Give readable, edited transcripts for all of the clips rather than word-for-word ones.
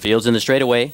Fields in the straightaway.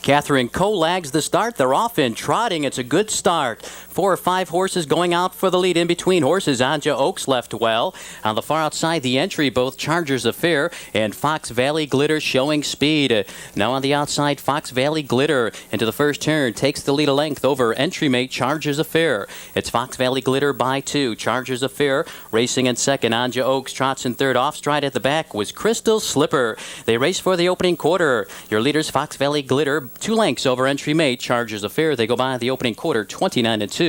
Catherine Coe lags the start. They're off and trotting. It's a good start. 4 or 5 horses going out for the lead. In between horses, Anja Oaks left well. On the far outside, the entry, both Chargers Affair and Fox Valley Glitter showing speed. Now on the outside, Fox Valley Glitter into the first turn. Takes the lead a length over entry mate Chargers Affair. It's Fox Valley Glitter by 2. Chargers Affair racing in second. Anja Oaks trots in third. Off stride at the back was Crystal Slipper. They race for the opening quarter. Your leaders, Fox Valley Glitter, 2 lengths over entry mate Chargers Affair. They go by the opening quarter 29-2.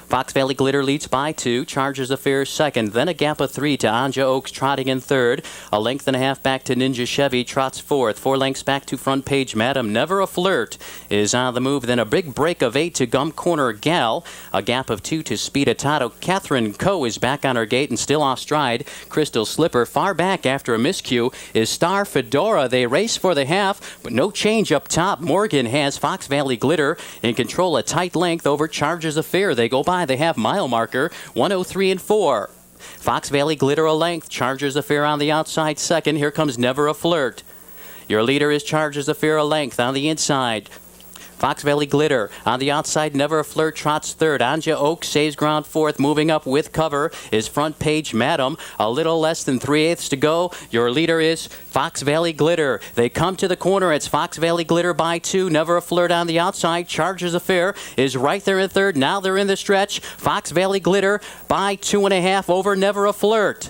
Fox Valley Glitter leads by 2. Chargers Affair second. Then a gap of 3 to Anja Oaks trotting in third. A length and a half back to Ninja Chevy trots fourth. 4 lengths back to Front Page Madam. Never a Flirt is on the move. Then a big break of 8 to Gum Corner Gal. A gap of 2 to Speed Atato. Catherine Coe is back on her gate and still off stride. Crystal Slipper far back after a miscue is Star Fedora. They race for the half, but no change up top. Morgan has Fox Valley Glitter in control. A tight length over Chargers Affair. They go by the half-mile marker, 1:03.4. Fox Valley Glitter a length. Chargers Affair on the outside second. Here comes Never a Flirt. Your leader is Chargers Affair a length on the inside. Fox Valley Glitter on the outside. Never a Flirt trots third. Anja Oaks saves ground fourth. Moving up with cover is Front Page Madam. A little less than 3/8 to go. Your leader is Fox Valley Glitter. They come to the corner. It's Fox Valley Glitter by 2. Never a Flirt on the outside. Chargers Affair is right there in third. Now they're in the stretch. Fox Valley Glitter by 2.5 over Never a Flirt.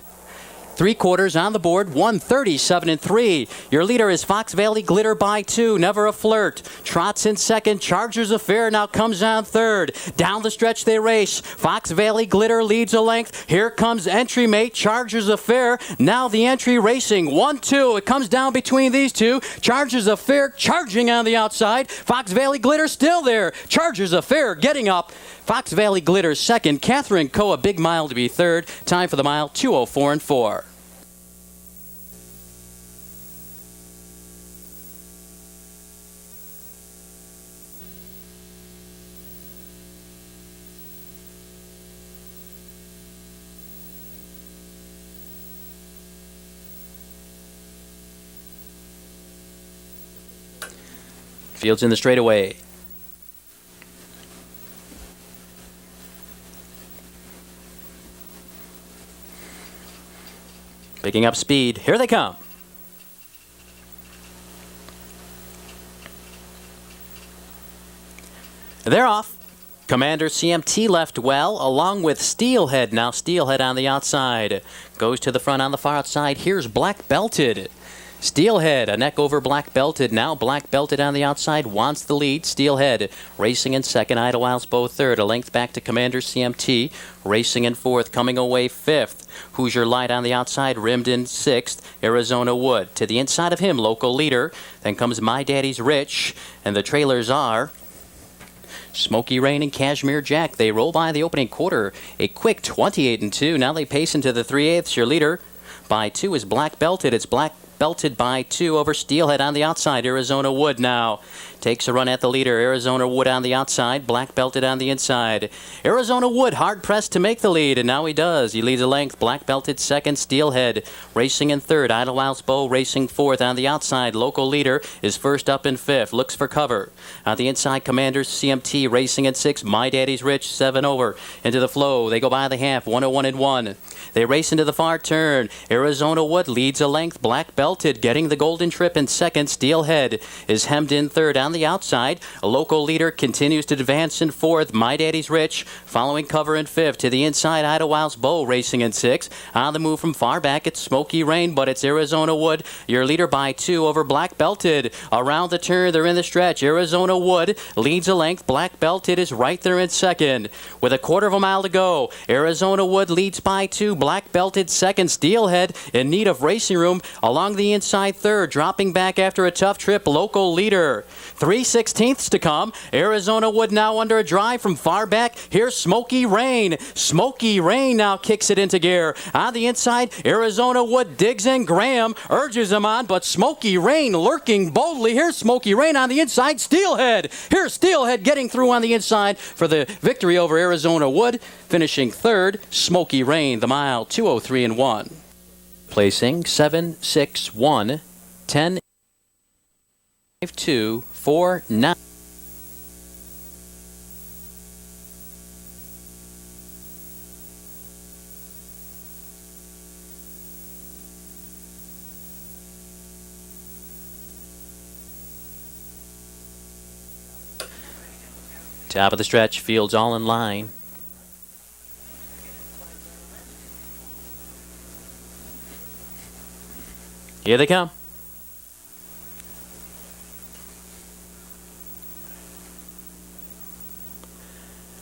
3/4 on the board, 1:37.3. Your leader is Fox Valley Glitter by 2. Never a Flirt trots in second. Chargers Affair now comes on third. Down the stretch they race. Fox Valley Glitter leads a length. Here comes entry mate Chargers Affair. Now the entry racing 1-2. It comes down between these two. Chargers Affair charging on the outside. Fox Valley Glitter still there. Chargers Affair getting up. Fox Valley Glitter second. Catherine Coe a big mile to be third. Time for the mile 2:04.4. Fields in the straightaway. Picking up speed. Here they come. They're off. Commander CMT left well, along with Steelhead. Now Steelhead on the outside. Goes to the front on the far outside. Here's Black Belted. Steelhead, a neck over Black Belted. Now Black Belted on the outside wants the lead. Steelhead racing in second. Idlewiles both third. A length back to Commander CMT. Racing in fourth. Coming away fifth. Hoosier Light on the outside. Rimmed in sixth. Arizona Wood. To the inside of him, Local Leader. Then comes My Daddy's Rich. And the trailers are Smoky Rain and Cashmere Jack. They roll by the opening quarter. A quick 28-2. Now they pace into the 3/8. Your leader by 2 is Black Belted. It's Black Belted by 2 over Steelhead on the outside. Arizona Wood now takes a run at the leader. Arizona Wood on the outside. Black Belted on the inside. Arizona Wood hard pressed to make the lead, and now he does. He leads a length. Black Belted second. Steelhead racing in third. Idlewiles Bow racing fourth. On the outside, Local Leader is first up in fifth. Looks for cover. On the inside, Commanders CMT racing in sixth. My Daddy's Rich 7 over. Into the flow. They go by the half. 101-1. They race into the far turn. Arizona Wood leads a length. Black Belted getting the golden trip in second. Steelhead is hemmed in third. On the outside, a Local Leader continues to advance in fourth. My Daddy's Rich following cover in fifth. To the inside, Idlewiles Bow racing in sixth. On the move from far back, it's Smoky Rain, but it's Arizona Wood. Your leader by 2 over Black Belted. Around the turn, they're in the stretch. Arizona Wood leads a length. Black Belted is right there in second. With a quarter of a mile to go, Arizona Wood leads by 2. Black Belted second. Steelhead in need of racing room along along the inside third, dropping back after a tough trip, local leader. 3/16 to come. Arizona Wood now under a drive from far back. Here's Smoky Rain. Smoky Rain now kicks it into gear. On the inside, Arizona Wood digs in. Graham urges him on, but Smoky Rain lurking boldly. Here's Smoky Rain on the inside. Steelhead. Here's Steelhead getting through on the inside for the victory over Arizona Wood. Finishing third, Smoky Rain, the mile 2:03.1. Placing 7, 6, 1, 10, 5, 2, 4, 9. Top of the stretch, fields all in line. Here they come.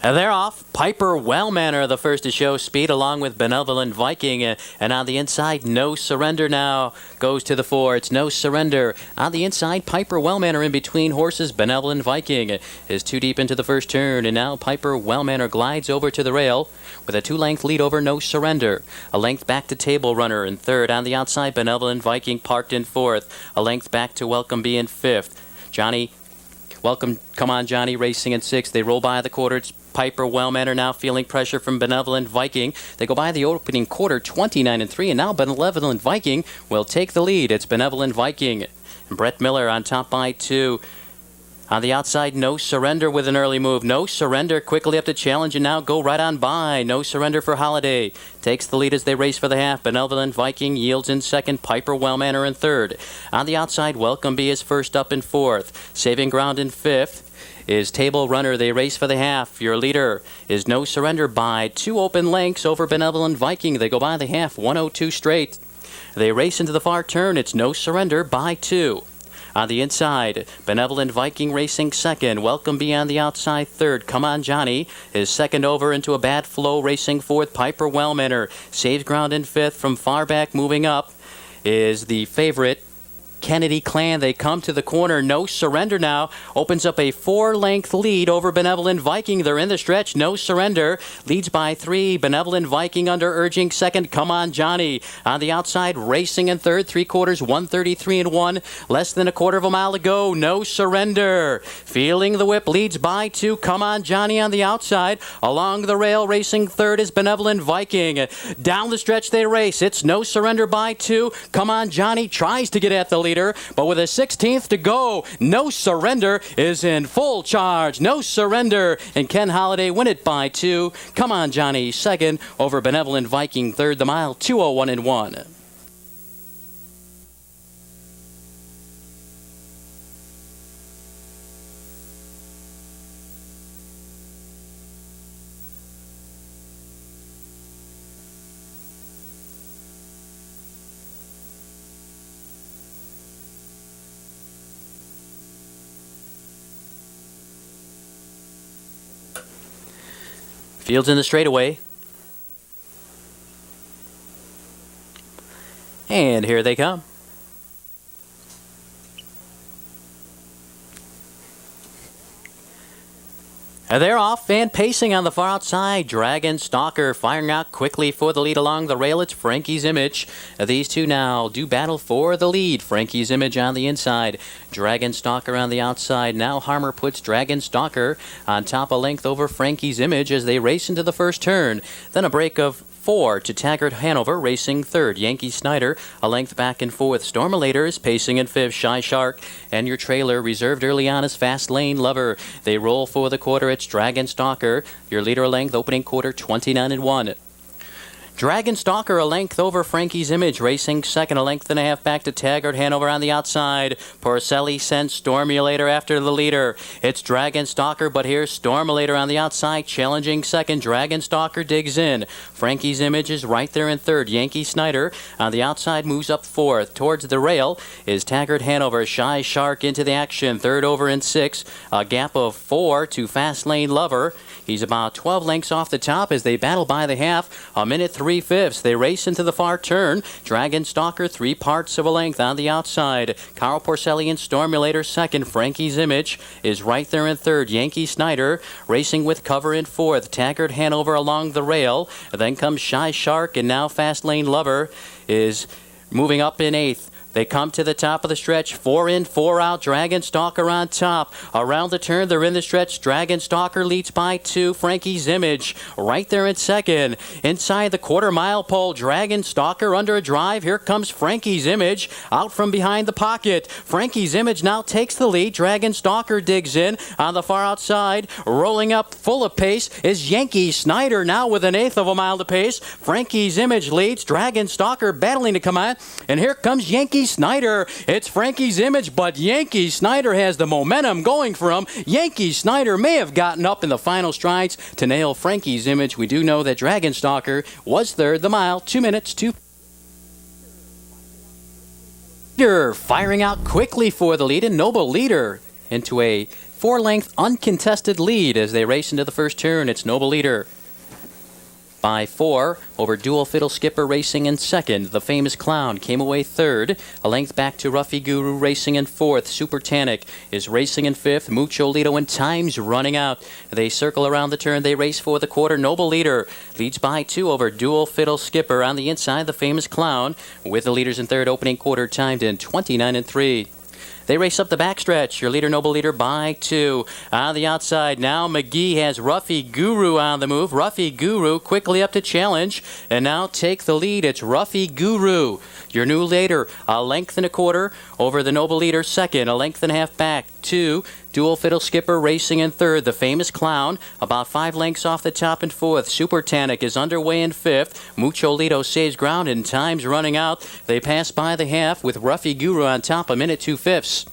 And they're off. Piper Wellmanor, the first to show speed, along with Benevolent Viking. And on the inside, No Surrender now goes to the fore. It's No Surrender. On the inside, Piper Wellmanor in between horses. Benevolent Viking is too deep into the first turn. And now Piper Wellmanor glides over to the rail with a 2-length lead over No Surrender. A length back to Table Runner in third. On the outside, Benevolent Viking parked in fourth. A length back to Welcome Be in fifth. Come on Johnny racing in sixth. They roll by the quarter. It's Piper Wellmanor now feeling pressure from Benevolent Viking. They go by the opening quarter 29-3, and now Benevolent Viking will take the lead. It's Benevolent Viking. And Brett Miller on top by 2. On the outside, No Surrender with an early move. No Surrender quickly up to challenge and now go right on by. No Surrender for Holiday. Takes the lead as they race for the half. Benevolent Viking yields in second. Piper Wellmanor in third. On the outside, Welcome Be is first up in fourth. Saving ground in fifth is Table Runner. They race for the half. Your leader is No Surrender by 2 open lengths over Benevolent Viking. They go by the half, 102 straight. They race into the far turn. It's No Surrender by 2. On the inside, Benevolent Viking racing second. Welcome Be on the outside third. Come On Johnny is second over into a bad flow, racing fourth. Piper Wellmanor saves ground in fifth. From far back moving up is the favorite Kennedy Clan. They come to the corner. No Surrender now opens up a 4-length lead over Benevolent Viking. They're in the stretch. No Surrender leads by 3. Benevolent Viking under urging second. Come On Johnny on the outside racing in third. 3/4, 1:33.1. Less than a quarter of a mile to go. No Surrender feeling the whip leads by 2. Come On Johnny on the outside. Along the rail racing third is Benevolent Viking. Down the stretch they race. It's No Surrender by 2. Come On Johnny tries to get at the lead, but with a 16th to go, No Surrender is in full charge. No Surrender, and Ken Holiday win it by 2. Come On Johnny second over Benevolent Viking third, the mile 2:01.1. Fields in the straightaway. And here they come. And they're off and pacing on the far outside. Dragon Stalker firing out quickly for the lead along the rail. It's Frankie's Image. These two now do battle for the lead. Frankie's Image on the inside. Dragon Stalker on the outside. Now Harmer puts Dragon Stalker on top, a length over Frankie's Image as they race into the first turn. Then a break of 4 to Taggart Hanover racing third. Yankee Snyder a length back and forth. Stormalator is pacing in fifth. Shy Shark and your trailer reserved early on is Fast Lane Lover. They roll for the quarter. It's Dragon Stalker. Your leader length opening quarter 29-1. Dragon Stalker a length over Frankie's Image racing second, a length and a half back to Taggart Hanover on the outside. Porcelli sends Stormulator after the leader. It's Dragon Stalker, but here's Stormulator on the outside challenging second. Dragon Stalker digs in. Frankie's Image is right there in third. Yankee Snyder on the outside moves up fourth. Towards the rail is Taggart Hanover. Shy Shark into the action. Third over in six. A gap of 4 to Fast Lane Lover. He's about 12 lengths off the top as they battle by the half. A minute 3 3/5. They race into the far turn. Dragon Stalker 3 parts of a length on the outside. Carl Porcelli and Stormulator second. Frankie's Image is right there in third. Yankee Snyder racing with cover in fourth. Taggart Hanover along the rail. Then comes Shy Shark, and now Fast Lane Lover is moving up in eighth. They come to the top of the stretch. 4 in, 4 out. Dragon Stalker on top. Around the turn, they're in the stretch. Dragon Stalker leads by 2. Frankie's Image right there in second. Inside the quarter-mile pole, Dragon Stalker under a drive. Here comes Frankie's Image out from behind the pocket. Frankie's Image now takes the lead. Dragon Stalker digs in on the far outside. Rolling up full of pace is Yankee Snyder now with an eighth of a mile to pace. Frankie's Image leads. Dragon Stalker battling to come on. And here comes Yankee Snyder. It's Frankie's Image, but Yankee Snyder has the momentum going for him. Yankee Snyder may have gotten up in the final strides to nail Frankie's Image. We do know that Dragon Stalker was third the mile, 2 minutes, 2. Firing out quickly for the lead, and Noble Leader into a 4-length uncontested lead as they race into the first turn. It's Noble Leader by 4 over Dual Fiddle Skipper racing in second. The Famous Clown came away third. A length back to Ruffy Guru racing in fourth. Super Tannic is racing in fifth. Mucho Lido and Time's running out. They circle around the turn. They race for the quarter. Noble Leader leads by 2 over Dual Fiddle Skipper. On the inside, the Famous Clown with the leaders in third. Opening quarter timed in 29-3. They race up the backstretch. Your leader, Noble Leader, by 2. On the outside, now McGee has Ruffy Guru on the move. Ruffy Guru quickly up to challenge, and now take the lead. It's Ruffy Guru. Your new leader, a length and a quarter over the Noble Leader second. A length and a half back to Dual Fiddle Skipper racing in third. The Famous Clown about 5 lengths off the top in fourth. Super Tannic is underway in fifth. Mucho Lido saves ground and Time's running out. They pass by the half with Ruffy Guru on top, a minute 2/5.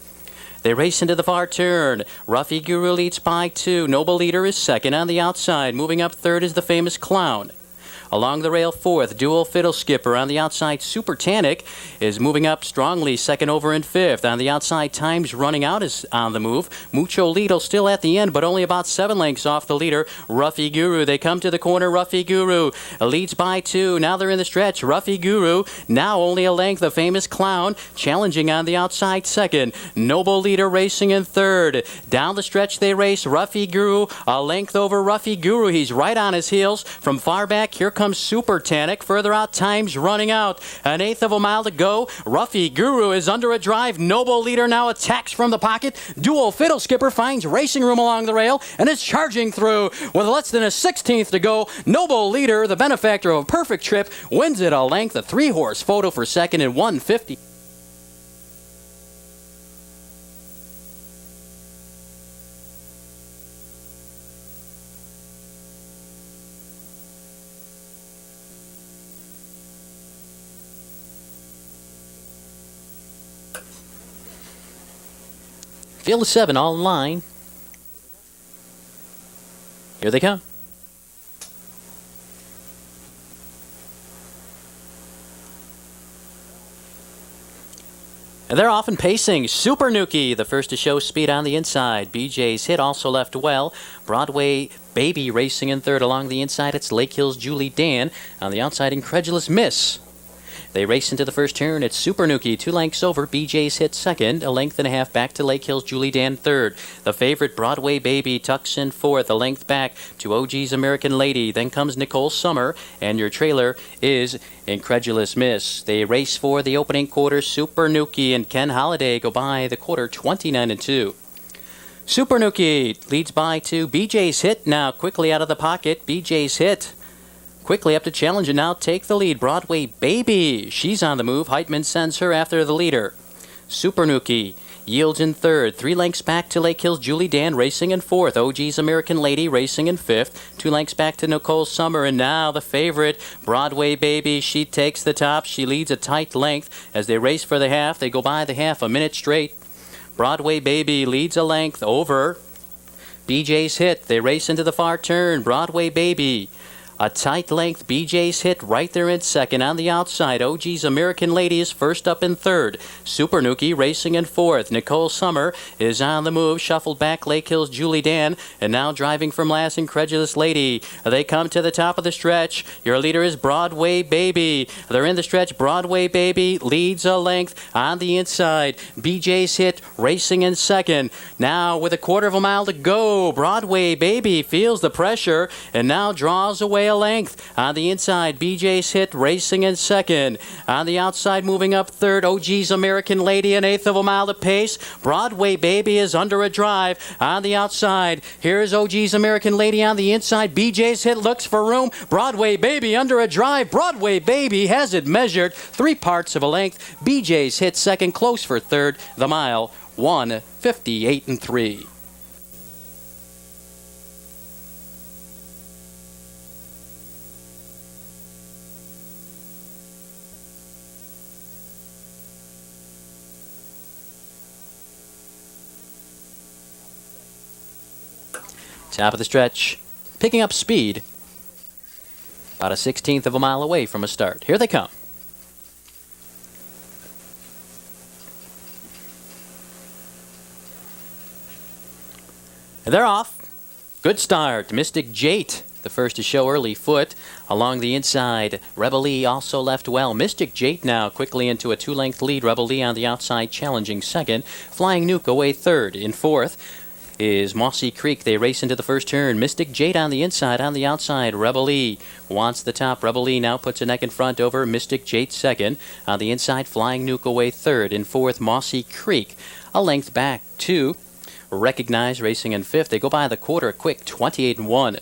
They race into the far turn. Ruffy Guru leads by 2. Noble Leader is second on the outside. Moving up third is the Famous Clown. Along the rail fourth, Dual Fiddle Skipper. On the outside, Super Tannic is moving up strongly, second over in fifth. On the outside, Time's running out is on the move. Mucho Lido still at the end, but only about 7 lengths off the leader, Ruffy Guru. They come to the corner. Ruffy Guru leads by 2. Now they're in the stretch. Ruffy Guru now only a length. The Famous Clown challenging on the outside second. Noble Leader racing in third. Down the stretch they race. Ruffy Guru a length over Ruffy Guru. He's right on his heels. From far back, here comes Super Tannic. Further out, Time's running out. An eighth of a mile to go. Ruffy Guru is under a drive. Noble Leader now attacks from the pocket. Dual Fiddle Skipper finds racing room along the rail and is charging through. With less than a 16th to go, Noble Leader, the benefactor of a perfect trip, wins it a length. A 3-horse photo for second in 150. Field of 7 all in line. Here they come. And they're off and pacing. Super Nuki, the first to show speed on the inside. BJ's Hit also left well. Broadway Baby racing in third. Along the inside, it's Lake Hill's Julie Dan. On the outside, Incredulous Miss. They race into the first turn. It's Super Nuki, 2 lengths over. BJ's Hit second. A length and a half back to Lake Hill's Julie Dan third. The favorite Broadway Baby tucks in fourth. A length back to OG's American Lady. Then comes Nicole Summer. And your trailer is Incredulous Miss. They race for the opening quarter. Super Nuki and Ken Holiday go by the quarter 29-2. Super Nuki leads by 2. BJ's Hit now quickly out of the pocket. BJ's Hit quickly up to challenge and now take the lead. Broadway Baby, she's on the move. Heitman sends her after the leader. Super Nuki yields in third. 3 lengths back to Lake Hill's Julie Dan racing in fourth. OG's American Lady racing in fifth. 2 lengths back to Nicole Summer. And now the favorite, Broadway Baby. She takes the top. She leads a tight length as they race for the half. They go by the half a minute straight. Broadway Baby leads a length over BJ's Hit. They race into the far turn. Broadway Baby A tight length. BJ's Hit right there in second. On the outside, OG's American Lady is first up in third. Super Nuki racing in fourth. Nicole Summer is on the move. Shuffled back Lake Hill's Julie Dan. And now driving from last, Incredulous Lady. They come to the top of the stretch. Your leader is Broadway Baby. They're in the stretch. Broadway Baby leads a length on the inside. BJ's Hit racing in second. Now with a quarter of a mile to go, Broadway Baby feels the pressure and now draws away a length. On the inside, BJ's Hit racing in second. On the outside, moving up third, OG's American Lady, an eighth of a mile to pace. Broadway Baby is under a drive. On the outside, here's OG's American Lady on the inside. BJ's Hit looks for room. Broadway Baby under a drive. Broadway Baby has it measured 3/4 of a length. BJ's Hit second, close for third. The mile, 1:58.3. Top of the stretch, picking up speed, about a 1/16 of a mile away from a start. Here they come. And they're off. Good start. Mystic Jate, the first to show early foot. Along the inside, Rebel Lee also left well. Mystic Jate now quickly into a 2-length lead. Rebel Lee on the outside challenging second. Flying Nuke away third. In fourth is Mossy Creek. They race into the first turn. Mystic Jade on the inside. On the outside, Rebel Lee wants the top. Rebel Lee now puts a neck in front over Mystic Jade second. On the inside, Flying Nuke away third. In fourth, Mossy Creek a length back to Recognize racing in fifth. They go by the quarter quick, 28-1.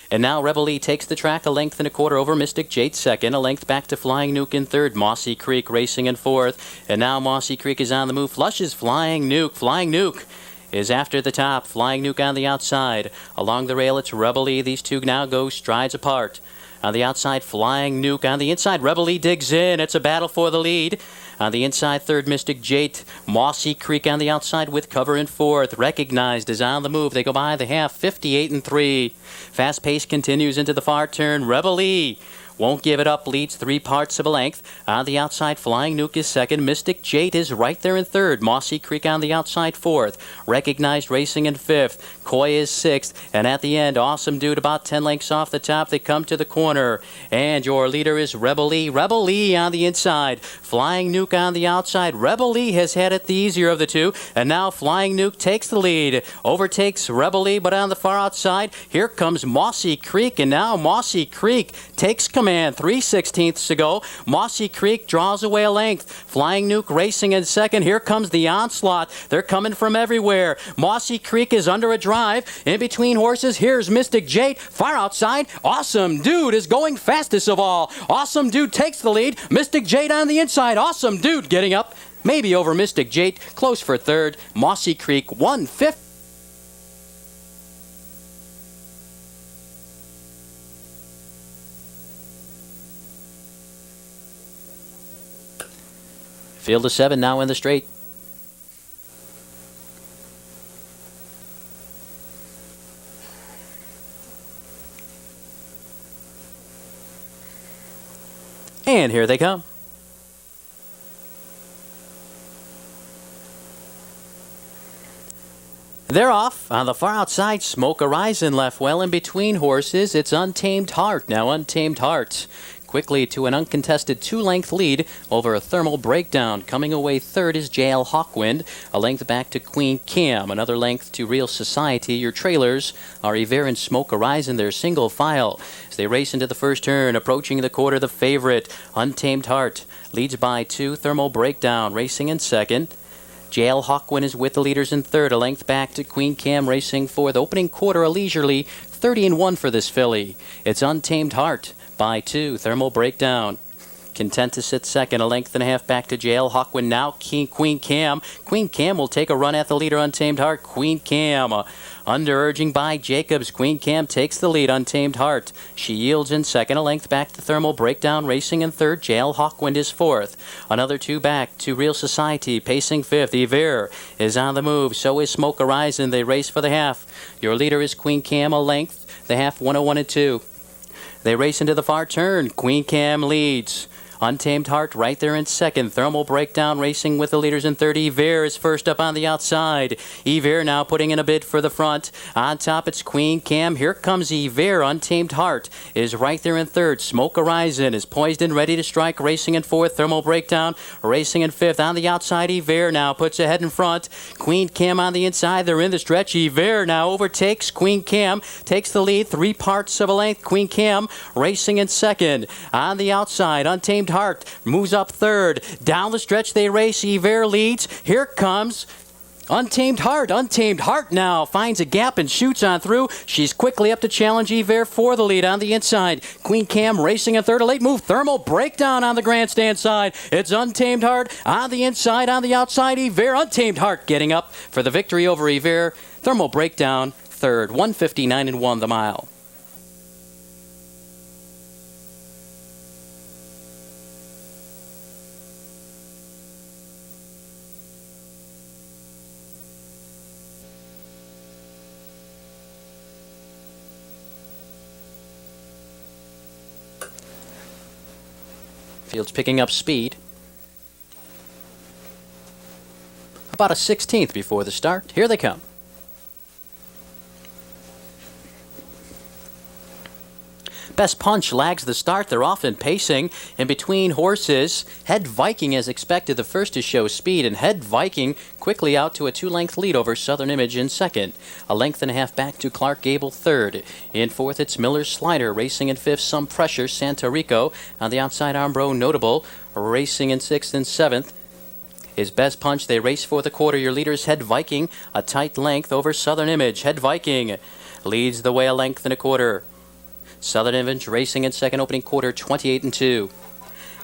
And now Rebel Lee takes the track a length and a quarter over Mystic Jade second. A length back to Flying Nuke in third. Mossy Creek racing in fourth. And now Mossy Creek is on the move. Flushes Flying Nuke. Flying Nuke is after the top. Flying Nuke on the outside. Along the rail, it's Rebel Lee. These two now go strides apart. On the outside, Flying Nuke. On the inside, Rebel Lee digs in. It's a battle for the lead. On the inside, third, Mystic Jade. Mossy Creek on the outside with cover in fourth. Recognized is on the move. They go by the half, 58-3. Fast pace continues into the far turn. Rebel Lee won't give it up, leads 3/4 of a length. On the outside, Flying Nuke is second. Mystic Jade is right there in third. Mossy Creek on the outside, fourth. Recognized racing in fifth. Coy is sixth. And at the end, Awesome Dude about 10 lengths off the top. They come to the corner. And your leader is Rebel Lee. Rebel Lee on the inside. Flying Nuke on the outside. Rebel Lee has had it the easier of the two. And now Flying Nuke takes the lead. Overtakes Rebel Lee, but on the far outside, here comes Mossy Creek. And now Mossy Creek takes command. 3/16 to go. Mossy Creek draws away a length. Flying Nuke racing in second. Here comes the onslaught. They're coming from everywhere. Mossy Creek is under a drive. In between horses, here's Mystic Jade. Far outside, Awesome Dude is going fastest of all. Awesome Dude takes the lead. Mystic Jade on the inside. Awesome Dude getting up, maybe over Mystic Jade. Close for third. Mossy Creek 1/5. Field of 7 now in the straight. And here they come. They're off. On the far outside, Smoke Horizon left well in between horses. It's Untamed Heart. Now Untamed Heart quickly to an uncontested 2-length lead over a Thermal Breakdown. Coming away third is JL Hawkwind. A length back to Queen Cam. Another length to Real Society. Your trailers are Iver and Smoke Horizon. They're single file as they race into the first turn. Approaching the quarter, the favorite, Untamed Heart, leads by 2. Thermal Breakdown racing in second. JL Hawkwind is with the leaders in third. A length back to Queen Cam racing fourth. Opening quarter, a leisurely 30-1 for this filly. It's Untamed Heart by 2. Thermal Breakdown content to sit second. A length and a half back to JL Hawkwind. Now Queen Cam. Queen Cam will take a run at the leader, Untamed Heart. Queen Cam under urging by Jacobs. Queen Cam takes the lead, Untamed Heart. She yields in second. A length back to Thermal Breakdown racing in third. JL Hawkwind is fourth. Another 2 back to Real Society pacing fifth. Iver is on the move. So is Smoke Horizon. They race for the half. Your leader is Queen Cam, a length. The half, 101-2. They race into the far turn. Queen Cam leads. Untamed Heart right there in second. Thermal Breakdown racing with the leaders in third. Iver is first up on the outside. Iver now putting in a bid for the front. On top it's Queen Cam. Here comes Iver. Untamed Heart is right there in third. Smoke Horizon is poised and ready to strike, racing in fourth. Thermal Breakdown racing in fifth. On the outside, Iver now puts ahead in front. Queen Cam on the inside. They're in the stretch. Iver now overtakes Queen Cam. Takes the lead 3 parts of a length. Queen Cam racing in second. On the outside, Untamed Heart moves up third. Down the stretch they race. Iver leads. Here comes Untamed Heart. Untamed Heart now finds a gap and shoots on through. She's quickly up to challenge Iver for the lead on the inside. Queen Cam racing in third. A late move. Thermal Breakdown on the grandstand side. It's Untamed Heart on the inside. On the outside, Iver. Untamed Heart getting up for the victory over Iver. Thermal Breakdown third. 1:59.1 the mile. Field's picking up speed. About a 16th before the start. Here they come. Best Punch lags the start. They're often pacing in between horses. Head Viking, as expected, the first to show speed, and Head Viking quickly out to a 2-length lead over Southern Image in second. A length and a half back to Clark Gable third. In fourth, it's Miller's Slider racing in fifth. Some Pressure, Santa Rico. On the outside, Armbro Notable racing in sixth and seventh. Is Best Punch. They race for the quarter. Your leader's Head Viking, a tight length over Southern Image. Head Viking leads the way a length and a quarter. Southern Image racing in second, opening quarter 28-2.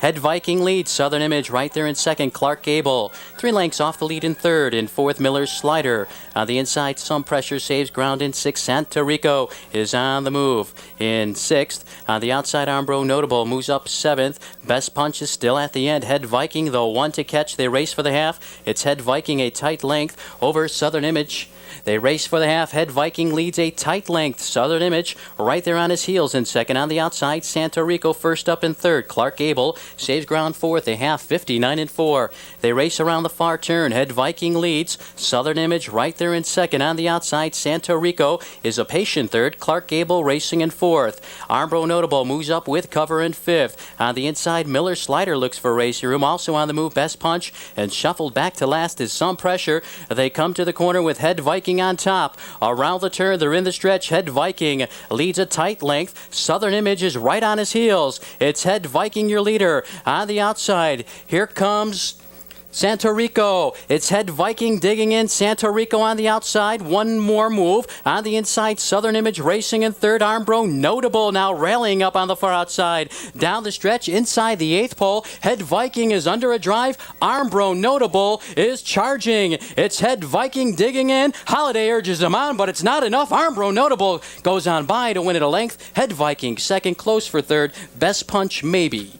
Head Viking leads. Southern Image right there in second. Clark Gable 3 lengths off the lead in third. In fourth, Miller's Slider. On the inside, Some Pressure saves ground in sixth. Santa Rico is on the move in sixth. On the outside, Armbro Notable moves up seventh. Best Punch is still at the end. Head Viking, though, one to catch. They race for the half. It's Head Viking, a tight length over Southern Image. They race for the half. Head Viking leads a tight length. Southern Image right there on his heels in second. On the outside, Santa Rico first up in third. Clark Gable saves ground fourth. A half 59-4. They race around the far turn. Head Viking leads. Southern Image right there in second. On the outside, Santa Rico is a patient third. Clark Gable racing in fourth. Armbro Notable moves up with cover in fifth. On the inside, Miller's Slider looks for racing room. Also on the move, Best Punch, and shuffled back to last is Some Pressure. They come to the corner with Head Viking on top. Around the turn, they're in the stretch. Head Viking leads a tight length. Southern Image is right on his heels. It's Head Viking, your leader. On the outside, here comes Santa Rico. It's Head Viking digging in. Santa Rico on the outside. One more move. On the inside, Southern Image racing in third. Armbro Notable now rallying up on the far outside. Down the stretch, inside the eighth pole. Head Viking is under a drive. Armbro Notable is charging. It's Head Viking digging in. Holiday urges him on, but it's not enough. Armbro Notable goes on by to win at a length. Head Viking second, close for third. Best Punch maybe.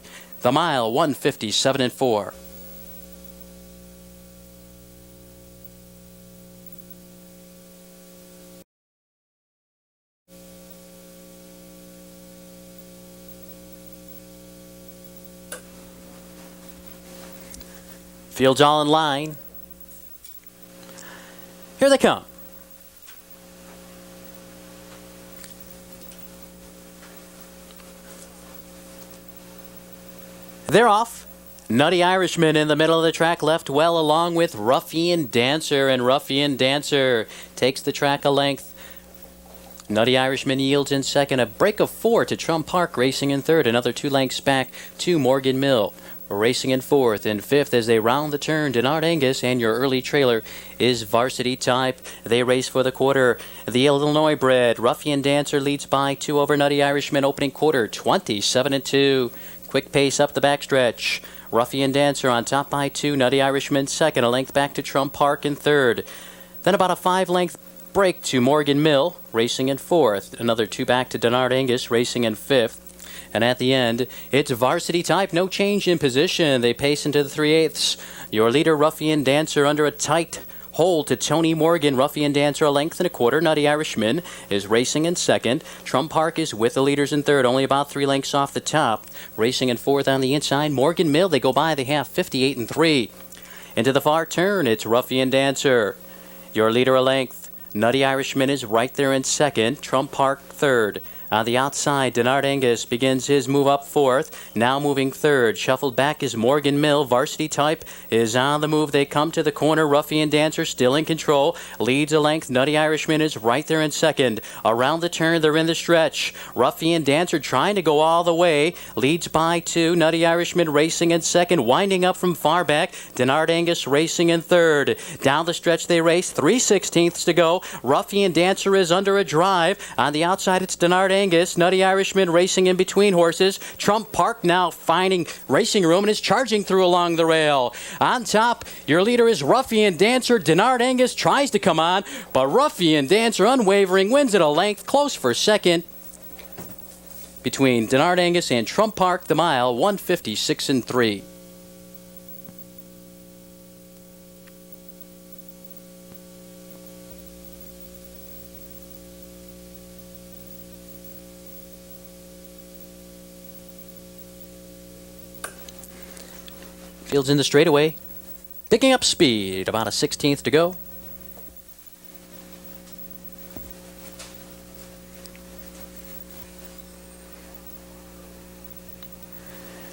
The mile 1:57.4. Field's all in line. Here they come. They're off. Nutty Irishman in the middle of the track, left well along with Ruffian Dancer, and Ruffian Dancer takes the track a length. Nutty Irishman yields in second. A break of 4 to Trump Park racing in third. Another 2 lengths back to Morgan Mill. Racing in fourth and fifth as they round the turn. Denard Angus, and your early trailer is Varsity Type. They race for the quarter. The Illinois bred Ruffian Dancer leads by 2 over Nutty Irishman, opening quarter 27-2. Quick pace up the backstretch. Ruffian Dancer on top by 2. Nutty Irishman second. A length back to Trump Park in third. Then about a 5-length break to Morgan Mill racing in fourth. Another 2 back to Denard Angus racing in fifth. And at the end, it's Varsity Type. No change in position. They pace into the 3/8. Your leader, Ruffian Dancer, under a tight Hold to Tony Morgan. Ruffian Dancer a length and a quarter. Nutty Irishman is racing in second. Trump Park is with the leaders in third, only about 3 lengths off the top. Racing in fourth on the inside. Morgan Mill, they go by the half, 58 and 3. Into the far turn, it's Ruffian Dancer. Your leader a length. Nutty Irishman is right there in second. Trump Park third. On the outside, Denard Angus begins his move up fourth. Now moving third. Shuffled back is Morgan Mill. Varsity Type is on the move. They come to the corner. Ruffian Dancer still in control. Leads a length. Nutty Irishman is right there in second. Around the turn, they're in the stretch. Ruffian Dancer trying to go all the way. Leads by 2. Nutty Irishman racing in second. Winding up from far back. Denard Angus racing in third. Down the stretch they race. 3/16 to go. Ruffian Dancer is under a drive. On the outside, it's Denard Angus. Nutty Irishman racing in between horses. Trump Park now finding racing room and is charging through along the rail. On top, your leader is Ruffian Dancer. Denard Angus tries to come on, but Ruffian Dancer, unwavering, wins at a length, close for second. Between Denard Angus and Trump Park, the mile, 156 and 3. Fields in the straightaway, picking up speed, about a 16th to go.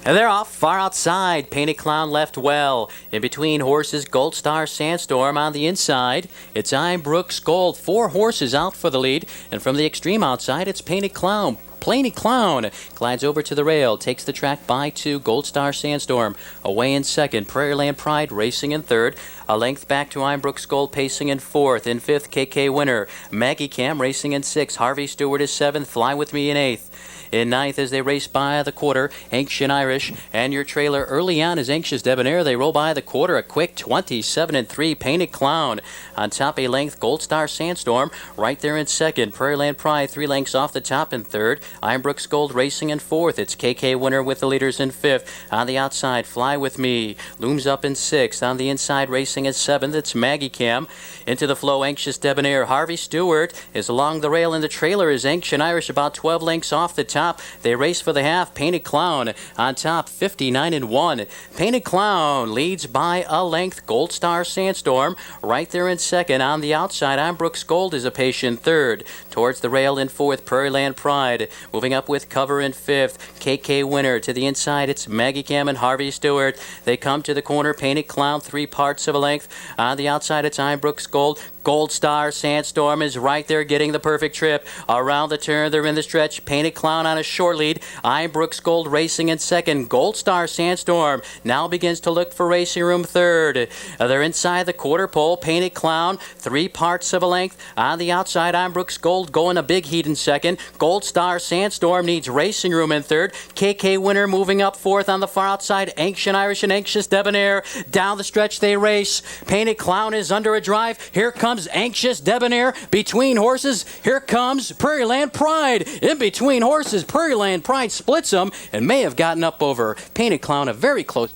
And they're off far outside. Painted Clown left well. In between horses, Gold Star Sandstorm on the inside. It's Brooks Gold. 4 horses out for the lead. And from the extreme outside, it's Painted Clown. Painted Clown glides over to the rail, takes the track by 2. Gold Star Sandstorm away in second. Prairieland Pride racing in third. A length back to Brooks Gold pacing in fourth. In fifth, KK Winner. Maggie Cam racing in sixth. Harvey Stewart is seventh. Fly With Me in eighth. In ninth, as they race by the quarter, Ancient Irish and your trailer early on is Anxious Debonair. They roll by the quarter, a quick 27 and 3. Painted Clown on top, a length. Gold Star Sandstorm right there in second. Prairieland Pride 3 lengths off the top in third. Brooks Gold racing in fourth. It's KK Winner with the leaders in fifth. On the outside, Fly With Me looms up in sixth. On the inside, racing in seventh, it's Maggie Cam. Into the flow, Anxious Debonair. Harvey Stewart is along the rail, and the trailer is Ancient Irish about 12 lengths off the top. They race for the half. Painted Clown on top, 59 and 1. Painted Clown leads by a length. Gold Star Sandstorm right there in second. On the outside, Brooks Gold is a patient third. Towards the rail in fourth, Prairieland Pride. Moving up with cover in fifth, KK Winner. To the inside, it's Maggie Cam and Harvey Stewart. They come to the corner. Painted Clown, 3 parts of a length. On the outside, it's Brooks Gold. Gold Star Sandstorm is right there getting the perfect trip. Around the turn, they're in the stretch. Painted Clown on a short lead. Brooks Gold racing in second. Gold Star Sandstorm now begins to look for racing room third. They're inside the quarter pole. Painted Clown, 3 parts of a length. On the outside, Brooks Gold going a big heat in second. Gold Star Sandstorm needs racing room in third. KK Winner moving up fourth. On the far outside, Ancient Irish and Anxious Debonair. Down the stretch they race. Painted Clown is under a drive. Here comes Anxious Debonair. Between horses, here comes Prairieland Pride. In between horses, Prairieland Pride splits them and may have gotten up over Painted Clown, a very close